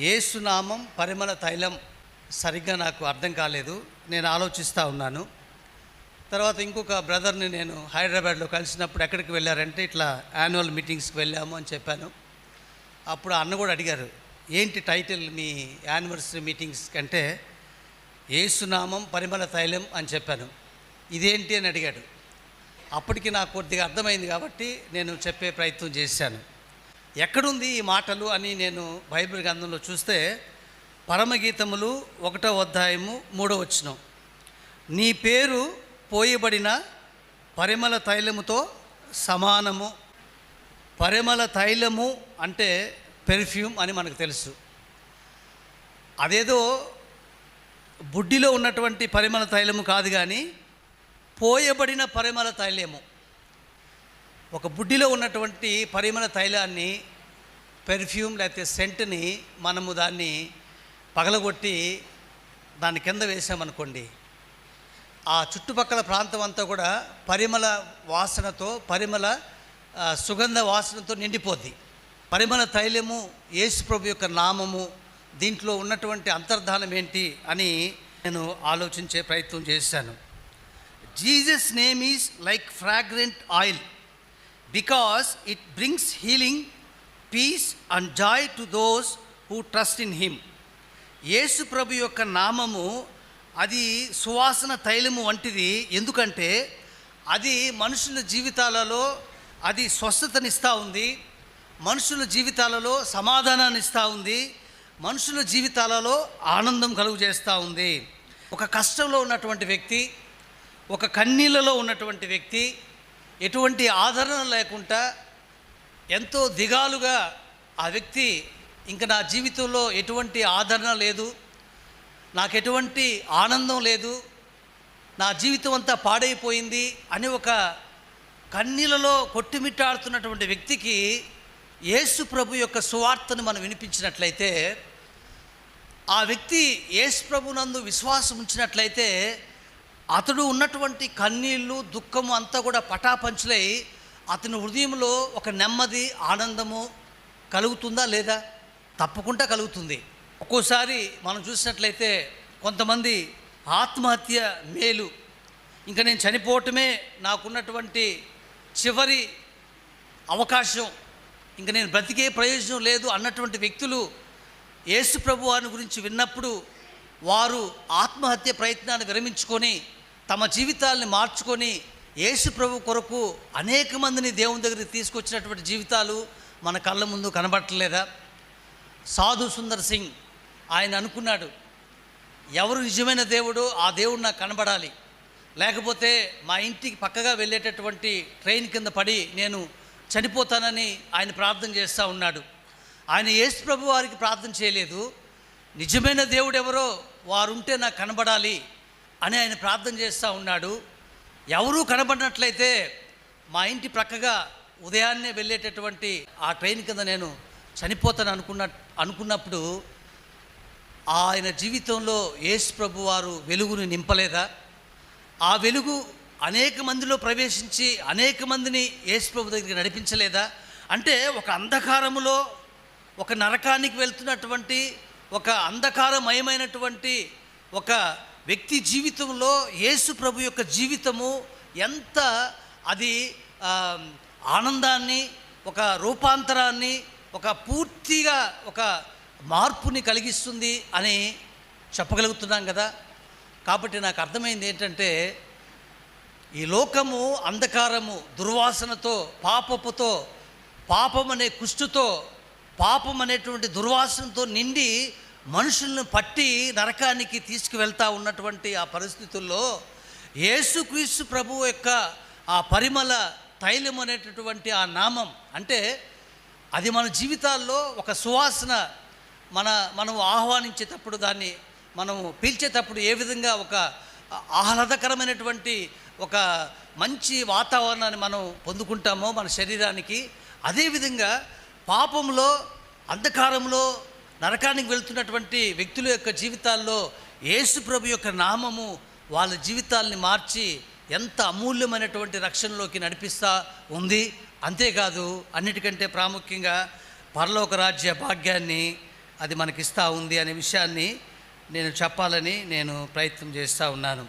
యేసునామం పరిమళ తైలం సరిగ్గా నాకు అర్థం కాలేదు. నేను ఆలోచిస్తూ ఉన్నాను. తర్వాత ఇంకొక బ్రదర్ని నేను హైదరాబాద్లో కలిసినప్పుడు ఎక్కడికి వెళ్ళారంటే ఇట్లా యాన్యువల్ మీటింగ్స్కి వెళ్ళాము అని చెప్పాను. అప్పుడు అన్న కూడా అడిగారు, ఏంటి టైటిల్ మీ యానివర్సరీ మీటింగ్స్ కంటే? యేసునామం పరిమళ తైలం అని చెప్పాను. ఇదేంటి అని అడిగాడు. అప్పటికి నాకు కొద్దిగా అర్థమైంది కాబట్టి నేను చెప్పే ప్రయత్నం చేశాను. ఎక్కడుంది ఈ మాటలు అని నేను బైబిల్ గ్రంథంలో చూస్తే పరమగీతములు 1వ అధ్యాయము 3వ వచనం, నీ పేరు పోయబడిన పరిమళ తైలముతో సమానము. పరిమళ తైలము అంటే పెర్ఫ్యూమ్ అని మనకు తెలుసు. అదేదో బుడ్డిలో ఉన్నటువంటి పరిమళ తైలము కాదు, కానీ పోయబడిన పరిమళ తైలము. ఒక బుడ్డిలో ఉన్నటువంటి పరిమళ తైలాన్ని, పెర్ఫ్యూమ్ లేకపోతే సెంట్ని మనము దాన్ని పగలగొట్టి దాని కింద వేసామనుకోండి, ఆ చుట్టుపక్కల ప్రాంతం అంతా కూడా పరిమళ వాసనతో, పరిమళ సుగంధ వాసనతో నిండిపోద్ది. పరిమళ తైలము యేసు ప్రభు యొక్క నామము, దీంట్లో ఉన్నటువంటి అంతర్ధానం ఏంటి అని నేను ఆలోచించే ప్రయత్నం చేశాను. Jesus name is like fragrant oil because it brings healing, peace and joy to those who trust in him. Yesu ప్రభు యొక్క నామము అది సువాసన తైలము వంటిది. ఎందుకంటే అది మనుషుల జీవితాలలో అది స్వస్థతనిస్తూ ఉంది, మనుషుల జీవితాలలో సమాధానాన్ని ఇస్తూ ఉంది, మనుషుల జీవితాలలో ఆనందం కలుగు చేస్తూ ఉంది. ఒక కష్టంలో ఉన్నటువంటి వ్యక్తి, ఒక కన్నీళ్ళలో ఉన్నటువంటి వ్యక్తి, ఎటువంటి ఆదరణ లేకుండా ఎంతో దిగాలుగా ఆ వ్యక్తి, ఇంకా నా జీవితంలో ఎటువంటి ఆదరణ లేదు, నాకు ఎటువంటి ఆనందం లేదు, నా జీవితం అంతా పాడైపోయింది అని ఒక కన్నీళ్ళలో కొట్టుమిట్టాడుతున్నటువంటి వ్యక్తికి యేసు ప్రభు యొక్క సువార్తను మనం వినిపించినట్లయితే, ఆ వ్యక్తి యేసు ప్రభునందు విశ్వాసం ఉంచినట్లయితే అతడు ఉన్నటువంటి కన్నీళ్ళు, దుఃఖము అంతా కూడా పటాపంచులై అతని హృదయంలో ఒక నెమ్మది, ఆనందము కలుగుతుందా లేదా? తప్పకుండా కలుగుతుంది. ఒక్కోసారి మనం చూసినట్లయితే కొంతమంది ఆత్మహత్య మేలు, ఇంకా నేను చనిపోవటమే నాకున్నటువంటి చివరి అవకాశం, ఇంకా నేను బ్రతికే ప్రయోజనం లేదు అన్నటువంటి వ్యక్తులు యేసు ప్రభు వారి గురించి విన్నప్పుడు వారు ఆత్మహత్య ప్రయత్నాన్ని విరమించుకొని తమ జీవితాలని మార్చుకొని యేసు ప్రభు కొరకు అనేక మందిని దేవుని దగ్గరికి తీసుకొచ్చినటువంటి జీవితాలు మన కళ్ళ ముందు కనబడట్లేదా? సాధు సుందర్ సింగ్ ఆయన అనుకున్నాడు, ఎవరు నిజమైన దేవుడో ఆ దేవుడు నాకు కనబడాలి, లేకపోతే మా ఇంటికి పక్కగా వెళ్ళేటటువంటి ట్రైన్ కింద పడి నేను చనిపోతానని ఆయన ప్రార్థన చేస్తూ ఉన్నాడు. ఆయన యేసు ప్రభు వారికి ప్రార్థన చేయలేదు, నిజమైన దేవుడు ఎవరో వారుంటే నాకు కనబడాలి అని ఆయన ప్రార్థన చేస్తూ ఉన్నాడు. ఎవరూ కనబడినట్లయితే మా ఇంటి ప్రక్కగా ఉదయాన్నే వెళ్ళేటటువంటి ఆ ట్రైన్ కింద నేను చనిపోతాను అనుకున్నప్పుడు ఆయన జీవితంలో యేసు ప్రభు వారు వెలుగుని నింపలేదా? ఆ వెలుగు అనేక మందిలో ప్రవేశించి అనేక మందిని యేసు ప్రభు దగ్గరికి నడిపించలేదా? అంటే ఒక అంధకారములో, ఒక నరకానికి వెళ్తున్నటువంటి, ఒక అంధకారమయమైనటువంటి ఒక వ్యక్తి జీవితంలో యేసు ప్రభు యొక్క జీవితము ఎంత అది ఆనందాన్ని, ఒక రూపాంతరాన్ని, ఒక పూర్తిగా ఒక మార్పుని కలిగిస్తుంది అని చెప్పగలుగుతున్నాం కదా. కాబట్టి నాకు అర్థమైంది ఏంటంటే, ఈ లోకము అంధకారము, దుర్వాసనతో, పాపపుతో, పాపం అనే కుష్టుతో, పాపం అనేటువంటి దుర్వాసనతో నిండి మనుషులను పట్టి నరకానికి తీసుకువెళ్తూ ఉన్నటువంటి ఆ పరిస్థితుల్లో యేసుక్రీస్తు ప్రభువు యొక్క ఆ పరిమళ తైలం అనేటటువంటి ఆ నామం అంటే అది మన జీవితాల్లో ఒక సువాసన, మనం ఆహ్వానించేటప్పుడు, దాన్ని మనం పీల్చేటప్పుడు ఏ విధంగా ఒక ఆహ్లాదకరమైనటువంటి ఒక మంచి వాతావరణాన్ని మనం పొందుకుంటామో మన శరీరానికి, అదేవిధంగా పాపంలో, అంధకారంలో, నరకానికి వెళ్తున్నటువంటి వ్యక్తుల యొక్క జీవితాల్లో యేసు ప్రభు యొక్క నామము వాళ్ళ జీవితాల్ని మార్చి ఎంత అమూల్యమైనటువంటి రక్షణలోకి నడిపిస్తూ ఉంది. అంతేకాదు, అన్నిటికంటే ప్రాముఖ్యంగా పరలోక రాజ్య భాగ్యాన్ని అది మనకిస్తూ ఉంది అనే విషయాన్ని నేను చెప్పాలని నేను ప్రయత్నం చేస్తూ ఉన్నాను.